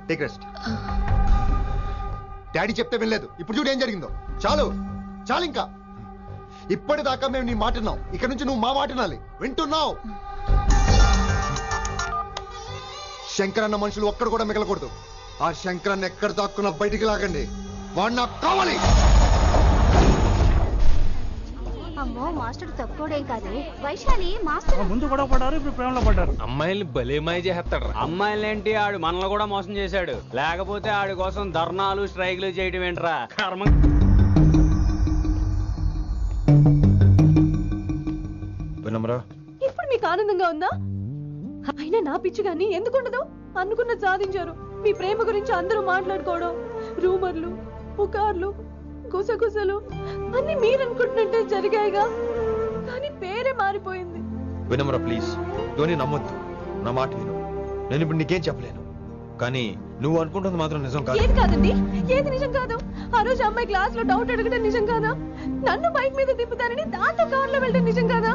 Take rest. Daddy చెప్తే వినలేదు, ఇప్పుడు చూడు ఏం జరిగిందో. చాలు చాలు, ఇంకా ఇప్పటిదాకా మేము నీ మాట విన్నాం, ఇక్కడ నుంచి నువ్వు మా మాట వినాలి. వింటున్నావు? శంకర్ అన్న మనుషులు ఒక్కడు కూడా మిగలకూడదు. ఆ శంకరాన్ని ఎక్కడ దాక్కున్నా బయటికి లాగండి. వాడు నాకు కావాలి. అమ్మో, మాస్టర్ తక్కువడేం కాదు. వైశాలి మాస్టర్ ముందు కూడా పడ్డారు, ఇప్పుడు ప్రేమలో పడ్డారు. అమ్మాయిల్ని భలేమాయ చేస్తాడు. అమ్మాయిలేంటి, ఆడు మనల్ని కూడా మోసం చేశాడు. లేకపోతే ఆడి కోసం ధర్నాలు స్ట్రైక్లు చేయడం ఏంట్రా కర్మ. ఇప్పుడు మీకు ఆనందంగా ఉందా? అయినా నా పిచ్చి గాని ఎందుకుండదు? అనుకున్న సాధించారు. మీ ప్రేమ గురించి అందరూ మాట్లాడుకోవడం, రూమర్లు, పుకార్లు, గుసగుసలు అన్ని మీరనుకుంటున్నట్టే జరిగాయిగా. కానీ పేరే మారిపోయింది. వినమ్రా ప్లీజ్, ధోని నమ్మొద్దు. నా మాట విను. నేను ఇప్పుడు నీకేం చెప్పలేను, కానీ నువ్వు అనుకుంటుంది మాత్రం నిజం కాదు. ఏది కాదండి, ఏది నిజం కాదు? ఆ రోజు అమ్మాయి క్లాస్ లో డౌట్ అడగడం నిజం కాదా? నన్ను బైక్ మీద తిప్పుతారని దాంతో కార్ లో వెళ్ళడం నిజం కాదా?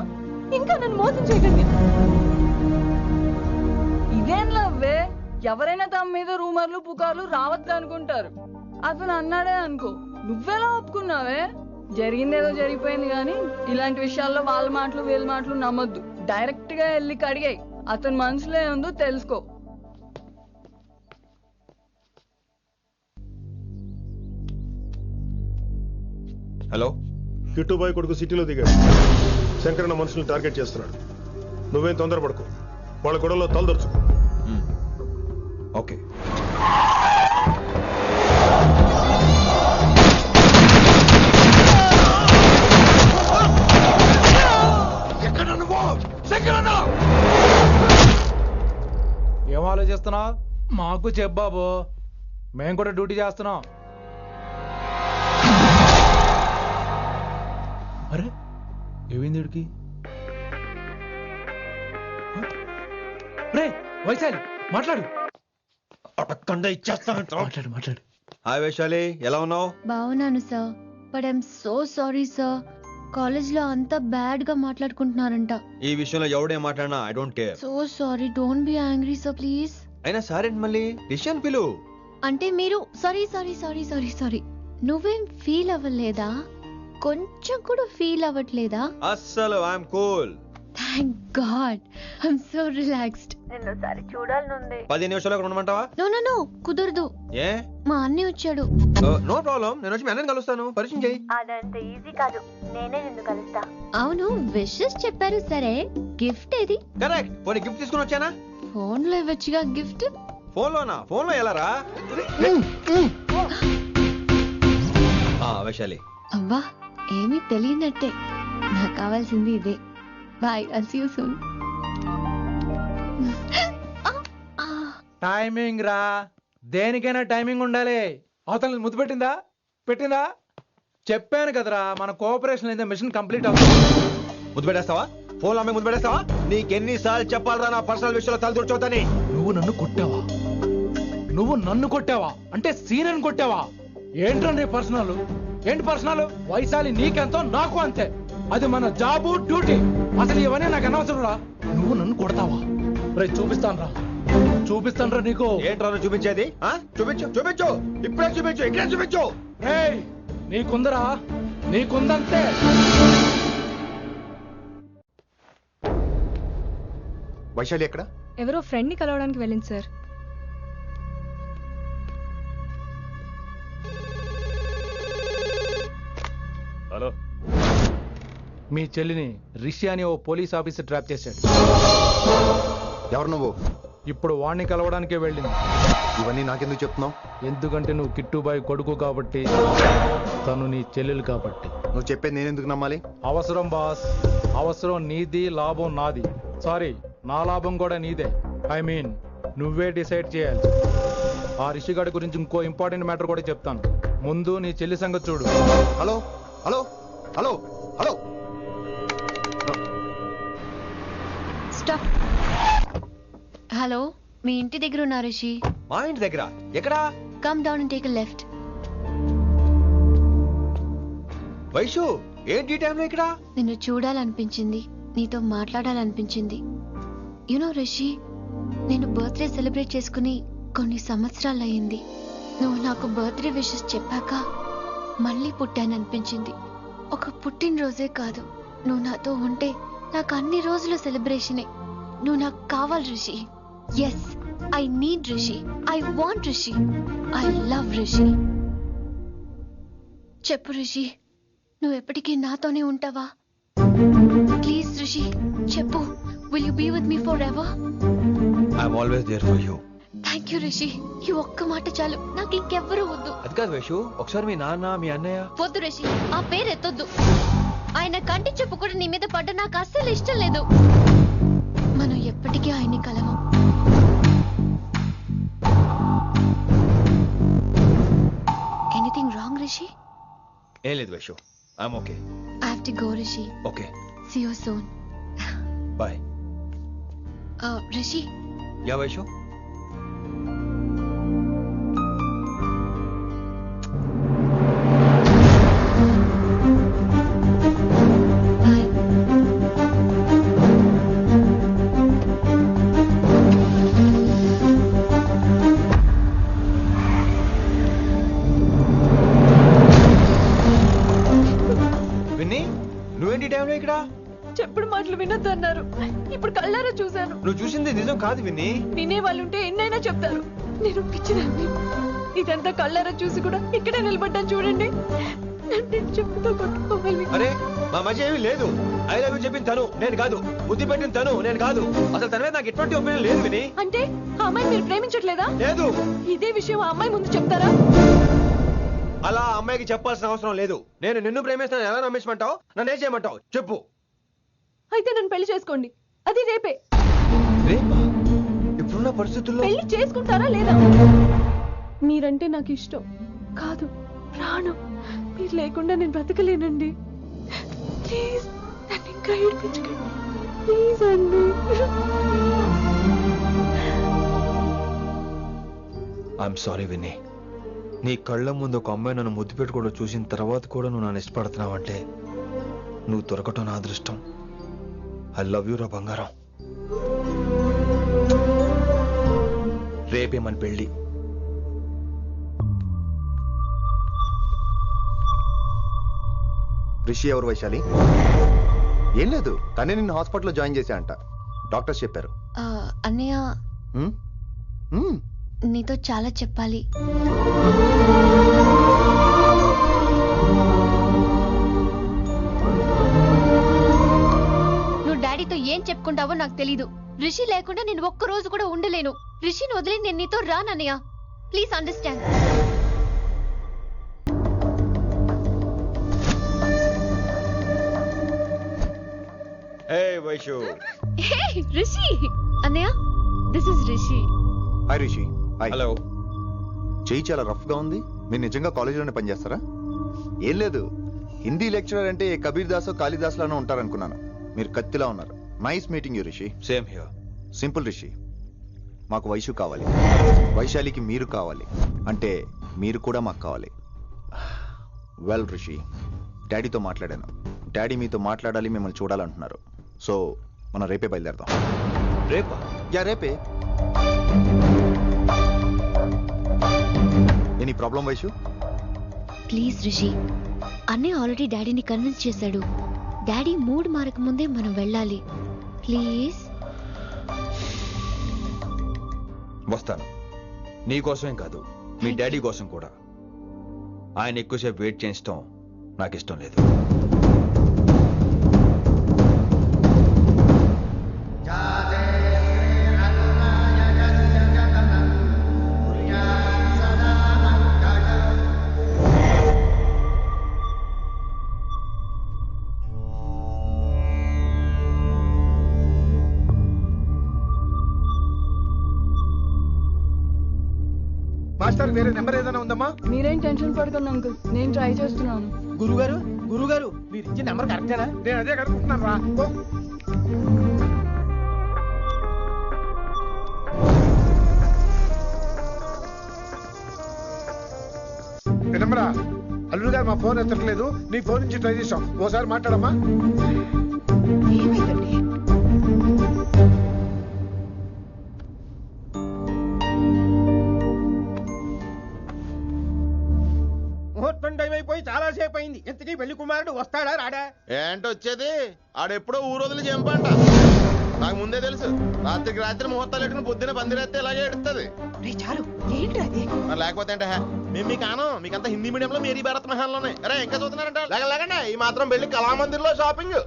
ఇంకా నన్ను మోసం చేయకండి. ఇదేం లవ్వే? ఎవరైనా తమ మీద రూమర్లు పుకార్లు రావద్దు అనుకుంటారు. అతను అన్నాడే అనుకో, నువ్వెలా ఒప్పుకున్నావే? జరిగిందేదో జరిగిపోయింది గాని ఇలాంటి విషయాల్లో వాళ్ళ మాటలు వీళ్ళ మాటలు నమ్మొద్దు. డైరెక్ట్ గా వెళ్ళి కడిగాయి. అతని మనసులో ఏముందో తెలుసుకో. హలో, కిట్టుబాయ్ కొడుకు సిటీలో దిగాడు. శంకరన్న మనుషుల్ని టార్గెట్ చేస్తున్నాడు. నువ్వేం తొందరపడకు, వాళ్ళ గొడవలో తలదొరుచుకో. ఓకే. ఏం ఆలోచిస్తున్నావు? మాకు చెప్పాబు, మేము కూడా డ్యూటీ చేస్తున్నాం. అరే ఏమైంది వీడికి? రే వైశాలి, మాట్లాడు. మాట్లాడు మాట్లాడు. హాయ్ వైశాలి, ఎలా ఉన్నావు? బాగున్నాను sir, but I'm so sorry sir. College లో అంతా బ్యాడ్ గా మాట్లాడుకుంటున్నారంట. ఈ విషయంలో ఎవడే మాట్లాడినా I don't care. So sorry, don't be angry sir please. అయినా సారేంటి మళ్ళీ? డిసిషన్ పిలు. అంటే మీరు sorry sorry sorry sorry sorry నువ్వేం ఫీల్ అవ్వలేదా? కొంచెం కూడా ఫీల్ అవ్వట్లేదా? అస్సలు I'm cool. Thank God, I'm so relaxed. నిన్నోసారి చూడాలనుంది. 10 నిమిషాలు అక్కడ ఉండమంటావా? నో నో నో, కుదరదు. ఏ? మా అన్నయ్య వచ్చాడు. నో ప్రాబ్లం, నేను వచ్చి మీ అన్నని కలుస్తాను. పరిచయం చేయి. అదంత ఈజీ కాదు, నేనే నిన్ను కలుస్తా. అవును, విషెస్ చెప్పారు సరే, గిఫ్ట్ ఏది? కరెక్ట్. పోనీ గిఫ్ట్ తీసుకుని వచ్చానా? ఫోన్ లో ఇవ్వచ్చుగా గిఫ్ట్. ఫోన్లోనా? ఫోన్లో ఎలా రా? వైశాలి. అబ్బా, ఏమీ తెలియనట్టే. నాకు కావాల్సింది ఇదే. Bye, I'll see you soon. Timing రా, దేనికైనా టైమింగ్ ఉండాలి. అవతల ముద్దు పెట్టిందా? పెట్టిందా? చెప్పాను కదరా, మన కోఆపరేషన్ అయితే మిషన్ కంప్లీట్ అవుతుంది. ముద్దు పెట్టేస్తావా? ఫోన్లో అమ్మాయి ముద్దు పెట్టేస్తావా? నీకెన్నిసార్లు చెప్పాలరా నా పర్సనల్ విషయంలో తలదూర్చవుతాని? నువ్వు నన్ను కొట్టావా? నువ్వు నన్ను కొట్టావా? అంటే సీనియర్ కొట్టావా? ఏంట్రా నీ పర్సనల్? ఏంటి పర్సనల్? వైశాలి నీకెంతో నాకు అంతే. అది మన జాబు, డ్యూటీ. అసలు ఇవన్నీ నాకు అనవసరం రా. నువ్వు నన్ను కొడతావా? రే చూపిస్తాను రా, చూపిస్తాను రా నీకు. ఏంట్రా నువ్వు చూపించేది? చూపించు చూపించు, ఇప్పుడే చూపించు, ఇక్కడే చూపించు. రే నీకుందరా, నీకుందంతే. వైశాలి ఎక్కడ? ఎవరో ఫ్రెండ్ ని కలవడానికి వెళ్ళింది సార్. హలో, మీ చెల్లిని రిషి అని ఓ పోలీస్ ఆఫీసర్ ట్రాప్ చేశాడు. ఎవరు నువ్వు? ఇప్పుడు వాణ్ణి కలవడానికే వెళ్ళింది. ఇవన్నీ నాకెందుకు చెప్తున్నావు? ఎందుకంటే నువ్వు కిట్టుబాయ్ కొడుకు కాబట్టి, తను నీ చెల్లెలు కాబట్టి. నువ్వు చెప్పేది నేను ఎందుకు నమ్మాలి? అవసరం బాస్, అవసరం నీది, లాభం నాది. సారీ, నా లాభం కూడా నీదే. ఐ మీన్ నువ్వే డిసైడ్ చేయాలి. ఆ రిషిగాడి గురించి ఇంకో ఇంపార్టెంట్ మ్యాటర్ కూడా చెప్తాను. ముందు నీ చెల్లి సంగతి చూడు. Hello hello hello hello. Stop. Hello, మీ ఇంటి దగ్గర ఉన్నా రిషి? మా ఇంటి దగ్గర ఎక్కడా? Come down and take a left. Vaishu, ఏంటి టైంలో ఇక్కడ? నిన్ను చూడాలనిపించింది, నీతో మాట్లాడాలనిపించింది. యునో రిషి, నేను బర్త్డే సెలబ్రేట్ చేసుకుని కొన్ని సంవత్సరాలయ్యింది. నువ్వు నాకు బర్త్డే విషెస్ చెప్పాక మళ్ళీ పుట్టాననిపించింది. ఒక పుట్టినరోజే కాదు, నువ్వు నాతో ఉంటే నాకు అన్ని రోజుల సెలబ్రేషనే. నువ్వు నాకు కావాలి Rishi. Yes, I need Rishi. I want Rishi. I love Rishi. చెప్పు రిషి, నువ్వు ఎప్పటికీ నాతోనే ఉంటావా? ప్లీజ్ రిషి చెప్పు. Will you be with me forever? I'm always there for you. Thank you Rishi. ఈ ఒక్క మాట చాలు, నాకు ఇంకెవ్వరూ వద్దు. అది కాదు వైషు, ఒకసారి మీ నాన్న మీ అన్నయ్య. వద్దు రిషి, ఆ పేరు ఎత్తొద్దు. ఆయన కంటి చెప్పు కూడా నీ మీద పడ్డ నాకు అస్సలు ఇష్టం లేదు. మనం ఎప్పటికీ ఆయన్ని కలవం. Anything wrong Rishi? ఏం లేదు Vaishu, I'm okay. I have to go Rishi. Okay, see you soon. Bye. Rishi, yeah Vaishu. Bye. Vinni, నువ్వేంటి టైంలో ఇక్కడ? చెప్పుడు మాటలు వినొద్దన్నారు, ఇప్పుడు కళ్ళారా చూశాను. నువ్వు చూసింది నిజం కాదు విన్నీ. వినే వాళ్ళుంటే ఎన్నైనా చెప్తారు. నేను పిచ్చిదాన్ని. ఇదంతా కళ్ళారా చూసి కూడా ఇక్కడే నిలబడ్డాను చూడండి. నన్ను చెప్పుతో కొట్టుకోవాలి. అరే, మా మధ్య ఏమీ లేదు. ఐ లవ్ యూ చెప్పింది తను, నేను కాదు. బుద్ధి పెట్టిన తను, నేను కాదు. అసలు తన మీద నాకు ఎటువంటి ఒపీనియన్ లేదు విని. అంటే ఆ అమ్మాయి మీరు ప్రేమించట్లేదా? లేదు. ఇదే విషయం ఆ అమ్మాయి ముందు చెప్తారా? అలా ఆ అమ్మాయికి చెప్పాల్సిన అవసరం లేదు. నేను నిన్ను ప్రేమిస్తాను, ఎలా నమ్మించమంటావు? నన్ను ఏం చేయమంటావు చెప్పు. అయితే నన్ను పెళ్లి చేసుకోండి, అది రేపే. రేపా? ఇప్పుడున్న పరిస్థితుల్లో పెళ్లి చేసుకుంటారా లేదా? మీరంటే నాకు ఇష్టం కాదు, ప్రాణం. మీరు లేకుండా నేను బ్రతకలేనండి. ప్లీజ్ నన్ను ఇంకా ఏడిపించకండి. ప్లీజ్ అండి. I'm sorry Vinni. నీ కళ్ళ ముందు ఒక అమ్మాయి నన్ను ముద్దు పెట్టుకోవడం చూసిన తర్వాత కూడా నువ్వు నన్ను ఇష్టపడుతున్నావంటే నువ్వు దొరకటం నా అదృష్టం. ఐ లవ్ యూ రా బంగారం. రేపే మన పెళ్ళి. రిషి ఎవరు వైశాలి? ఏం లేదు, తనే నిన్ను హాస్పిటల్లో జాయిన్ చేశా అంట. డాక్టర్స్ చెప్పారు. అన్నయ్య, హ్మ్? హ్మ్. నీతో చాలా చెప్పాలి. నువ్వు డాడీతో ఏం చెప్పుకుంటావో నాకు తెలీదు. రిషి లేకుండా నేను ఒక్క రోజు కూడా ఉండలేను. రిషిని వదిలి నేను నీతో రానన్నయ్య. Please understand. Hey Vaishu. Hey Rishi. అన్నయ్య, this is Rishi. Hi Rishi. Hi. Hello. చెయ్యి చాలా రఫ్ గా ఉంది. మీరు నిజంగా కాలేజీలోనే పనిచేస్తారా? ఏం లేదు, హిందీ లెక్చరర్ అంటే కబీర్ దాసో కాళిదాస్ లానో ఉంటారనుకున్నాను. మీరు కత్తిలా ఉన్నారు. Nice meeting you Rishi. Same here. Simple Rishi, మాకు వైషు కావాలి, వైశాలికి మీరు కావాలి. అంటే మీరు కూడా మాకు కావాలి. వెల్ రిషి, డాడీతో మాట్లాడాను. డాడీ మీతో మాట్లాడాలి, మిమ్మల్ని చూడాలంటున్నారు. సో మనం రేపే బయలుదేరదాం. రేపా? యా రేపే. Any problem Vaishu? Please Rishi, అన్నయ్య ఆల్రెడీ డాడీని కన్విన్స్ చేశాడు. డాడీ మూడ్ మారక ముందే మనం వెళ్ళాలి. ప్లీజ్. వస్తాను. నీ కోసమేం కాదు, మీ డాడీ కోసం కూడా. ఆయన ఎక్కువసేపు వెయిట్ చేయించడం నాకు ఇష్టం లేదు. మాస్టర్, వేరే నెంబర్ ఏదైనా ఉందమ్మా? మీరేం టెన్షన్ పడకండి అంకుల్, నేను ట్రై చేస్తున్నాను. గురుగారు మీరు ఇచ్చిన నెంబర్ కరెక్టేనా? నేను అదే కనుక్కుంటున్నాను రా. నెంబరా? అల్లుడు గారు మా ఫోన్ ఎత్తట్లేదు, నీ ఫోన్ నుంచి ట్రై చేసాం. ఓసారి మాట్లాడమ్మా. ఏమైందండి? అయింది. ఇంతకీ పెళ్లి కుమారుడు వస్తాడా రాడా? ఏంటి వచ్చేది? ఆడెప్పుడో ఊరొదిలి చెంపంట. నాకు ముందే తెలుసు. రాత్రికి రాత్రి ముహూర్తాలు ఎట్టుకుని పొద్దున పందిరేస్తే ఇలాగే ఎడుతుంది. మరి లేకపోతే అంటే మేము మీకు ఆనం మీకంతా హిందీ మీడియంలో మేరీ భారత్ మహల్లోనే. అరే ఇంకా చూస్తున్నారంట. లేకండి ఈ మాత్రం పెళ్లి కళామందిర్లో షాపింగ్.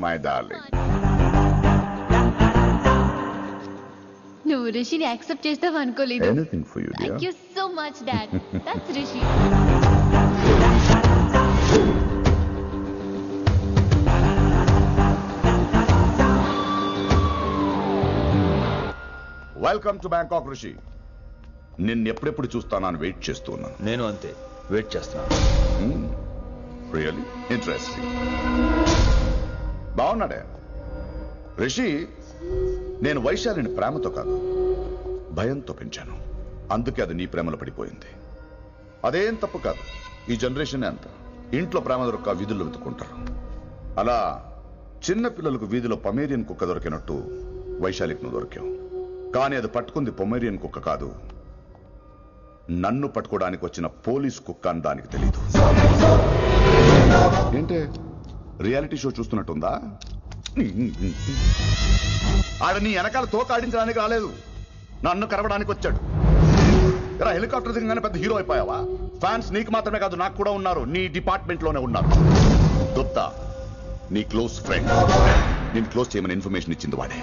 My darling. నువ్వు రిషిని యాక్సెప్ట్ చేస్తావు అనుకోలేదు. Anything for you, dear. Thank you so much, Dad. That's Rishi. Welcome to Bangkok, Rishi. నిన్నెప్పుడెప్పుడు చూస్తానని వెయిట్ చేస్తున్నాను. నేను అంతే వెయిట్ చేస్తున్నాను. Really interesting. బాగున్నాడే రిషి. నేను వైశాలిని ప్రేమతో కాదు భయంతో పెంచాను. అందుకే అది నీ ప్రేమలో పడిపోయింది. అదేం తప్పు కాదు. ఈ జనరేషన్ అంత ఇంట్లో ప్రేమ దొరక్క వీధుల్లో వెతుకుంటారు. అలా చిన్న పిల్లలకు వీధిలో పొమేరియన్ కుక్క దొరికినట్టు వైశాలికి నువ్వు దొరికావు. కానీ అది పట్టుకుంది పొమేరియన్ కుక్క కాదు, నన్ను పట్టుకోవడానికి వచ్చిన పోలీస్ కుక్క అని దానికి తెలీదు. ఏంటే రియాలిటీ షో చూస్తున్నట్టుందా? ఆడ నీ వెనకాల తోకాడించడానికి రాలేదు, నన్ను కరవడానికి వచ్చాడు. ఇలా హెలికాప్టర్ దిగగానే పెద్ద హీరో అయిపోయావా? ఫ్యాన్స్ నీకు మాత్రమే కాదు నాకు కూడా ఉన్నారు. నీ డిపార్ట్మెంట్ లోనే ఉన్నారు. గుప్తా నీ క్లోజ్ ఫ్రెండ్. నేను క్లోజ్ చేయమని ఇన్ఫర్మేషన్ ఇచ్చింది వాడే.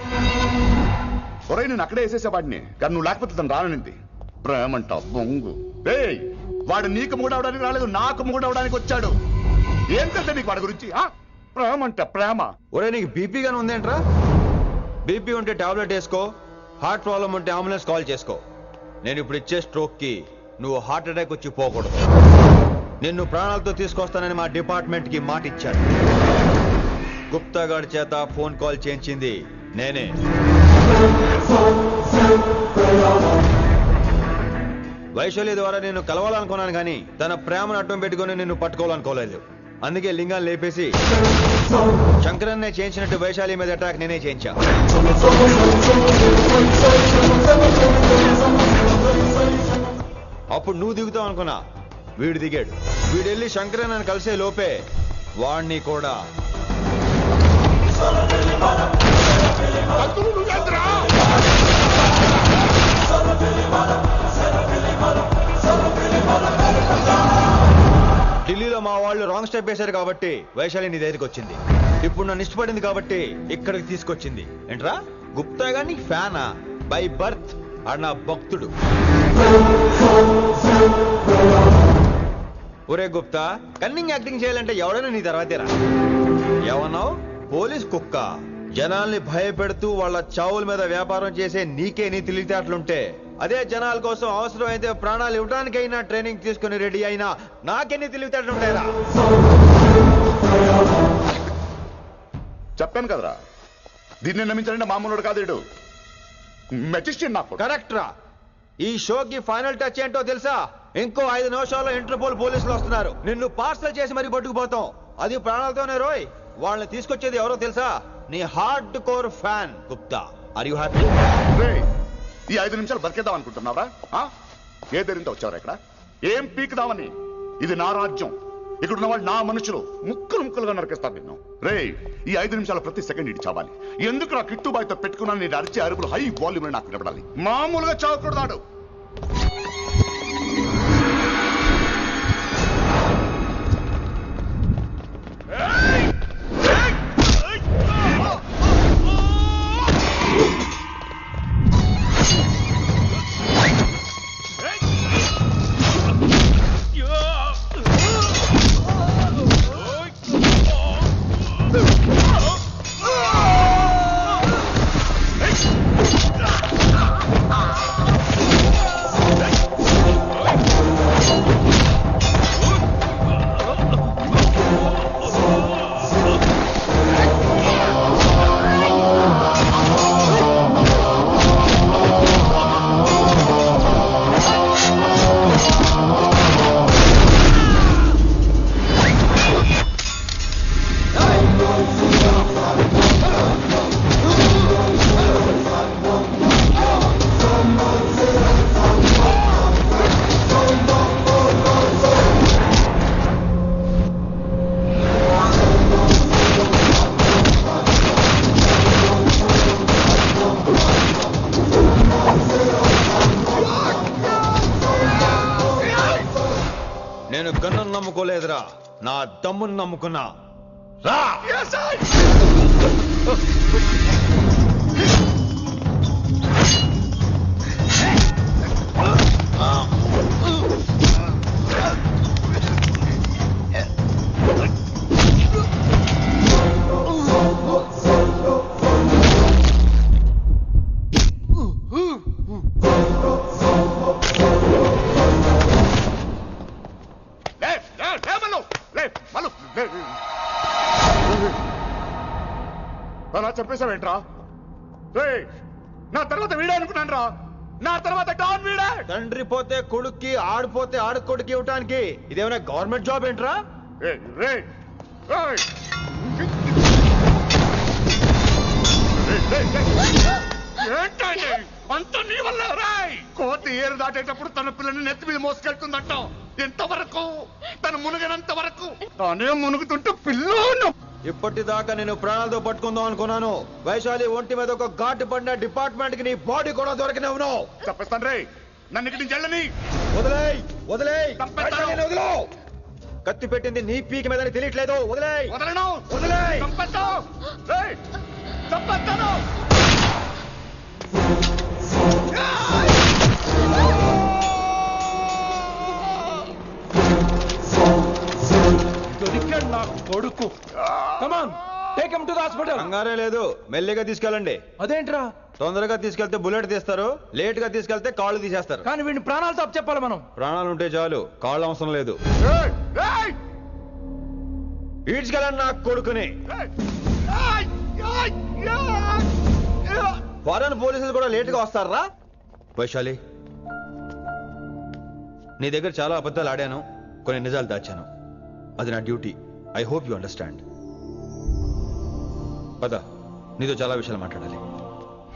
ఒరే నేను అక్కడే వేసేసేవాడిని, కానీ నువ్వు లేకపోతే తను రానండి. ప్రేమంట బొంగు. వాడు నీకు మూడవడానికి రాలేదు, నాకు మూడవడానికి వచ్చాడు. ఏం తెలుసా నీకు వాడి గురించి? ప్రేమంట ప్రేమ. ఒరే నీకు బీపీగానే ఉందేంట్రా? బీపీ ఉంటే టాబ్లెట్ వేసుకో, హార్ట్ ప్రాబ్లం ఉంటే అంబులెన్స్ కాల్ చేసుకో. నేను ఇప్పుడు ఇచ్చే స్ట్రోక్ కి నువ్వు హార్ట్ అటాక్ వచ్చి పోకూడదు. నిన్ను ప్రాణాలతో తీసుకొస్తానని మా డిపార్ట్మెంట్ కి మాట ఇచ్చాడు. గుప్తా గారి చేత ఫోన్ కాల్ చేయించింది నేనే. వైశాలి ద్వారా నేను కలవాలనుకున్నాను కానీ తన ప్రేమను అడ్డం పెట్టుకుని నిన్ను పట్టుకోవాలనుకోలేదు. అందుకే లింగాన్ని లేపేసి శంకరన్నే చేయించినట్టు వైశాలి మీద అటాక్ నేనే చేయించా. అప్పుడు నువ్వు దిగుతావు అనుకున్నా, వీడు దిగాడు. వీడెళ్ళి శంకరన్నని కలిసే లోపే వాణ్ణి కూడా ఢిల్లీలో మా వాళ్ళు రాంగ్ స్టెప్ వేశారు కాబట్టి వైశాలి నీ దగ్గరికి వచ్చింది. ఇప్పుడు నన్ను ఇష్టపడింది కాబట్టి ఇక్కడికి తీసుకొచ్చింది. ఏంట్రా గుప్తా గాని ఫ్యానా? బై బర్త్ ఆడు నా భక్తుడు. ఒరే గుప్తా, కన్నింగ్ యాక్టింగ్ చేయాలంటే ఎవడైనా నీ తర్వాతేరా. ఏమన్నావు? పోలీస్ కుక్క. జనాల్ని భయపెడుతూ వాళ్ళ చావుల మీద వ్యాపారం చేసే నీకే నీ తెలివితేటలుంటే, అదే జనాల కోసం అవసరమైతే ప్రాణాలు ఇవ్వడానికైనా ట్రైనింగ్ తీసుకుని రెడీ అయినా నాకెన్ని తెలివితేటలుంటాయిరా? చెప్పాను కదరా, దీన్ని నమ్మించాలంటే మామూలుడు కాదు, మెజిస్ట్రియన్. నాకు కరెక్ట్ రా. ఈ షోకి ఫైనల్ టచ్ ఏంటో తెలుసా? ఇంకో 5 నిమిషాల్లో ఇంటర్పోల్ పోలీసులు వస్తున్నారు. నిన్ను పార్సల్ చేసి మరీ పట్టుకుపోతాం. అది ప్రాణాలతోనే రోయ్. వాళ్ళని తీసుకొచ్చేది ఎవరో తెలుసా? నీ hard core fan Gupta. Are you happy? ఈ 5 నిమిషాలు బతికేద్దాం అనుకుంటున్నావరా? ఏ ధైర్యంతో వచ్చావరా ఇక్కడ? ఏం పీకుదామని? ఇది నా రాజ్యం, ఇక్కడ ఉన్న వాళ్ళు నా మనుషులు ముక్కలు ముక్కలుగా నరికేస్తారు నిన్ను. రే ఈ 5 నిమిషాలు ప్రతి సెకండ్ ఇటు చావాలి. ఎందుకు నా కిట్టుబాయ్తో పెట్టుకున్నాను? నేను అరిచే అరుపులు హై వాల్యూమ్ నాకు వినపడాలి. మామూలుగా చావకూడదాడు. నేను గన్నును నమ్ముకోలేదురా, నా దమ్మును నమ్ముకున్నా. రా అలా చెప్పేశావేంట్రా? నా తర్వాత వీడే అనుకున్నాను రా. నా తర్వాత డాన్ వీడే. తండ్రి పోతే కొడుక్కి, ఆడిపోతే ఆడుకొడుకి ఇవ్వటానికి ఇదేమైనా గవర్నమెంట్ జాబ్ ఏంట్రా? అంత నీ వల్ల రాయ్. కోతి ఏరు దాటేటప్పుడు తన పిల్లని నెత్తి మీద మోసుకెళ్తుందంట. ఎంతవరకు? తను మునిగినంత వరకు. తానే మునుగుతుంటే పిల్లను. ఇప్పటిదాకా నేను ప్రాణాలతో పట్టుకుందాం అనుకున్నాను. వైశాలి ఒంటి మీద ఒక ఘాటు పడిన డిపార్ట్మెంట్ కి నీ బాడీ కూడా దొరికినవును. చెప్పేస్తాను రే, నన్ను ఇక్కడి నుంచి వెళ్ళని. వదిలేయ్ వదిలేయ్, వదిలో. కత్తి పెట్టింది నీ పీకి మీద తెలియట్లేదు. వదిలేయ్. వదలను. వదిలేయ్. చంపేస్తాను. దొరికాడు నా కొడుకు. Come on, take him to the hospital. కంగారే లేదు, మెల్లిగా తీసుకెళ్ళండి. అదేంట్రా? తొందరగా తీసుకెళ్తే బుల్లెట్ తీస్తారు, లేట్ గా తీసుకెళ్తే కాళ్ళు తీసేస్తారు. కానీ వీడిని ప్రాణాలతో చెప్పాలి మనం. ప్రాణాలు ఉంటే చాలు, కాళ్ళు అవసరం లేదు. ఈడ్చుకెళ్ళండి నా కొడుకుని. ఫారెన్ పోలీసులు కూడా లేట్ గా వస్తారా? వైశాలి, నీ దగ్గర చాలా అబద్ధాలు ఆడాను, కొన్ని నిజాలు దాచాను. అది నా duty. I hope you understand. పద, నీతో చాలా విషయాలు మాట్లాడాలి.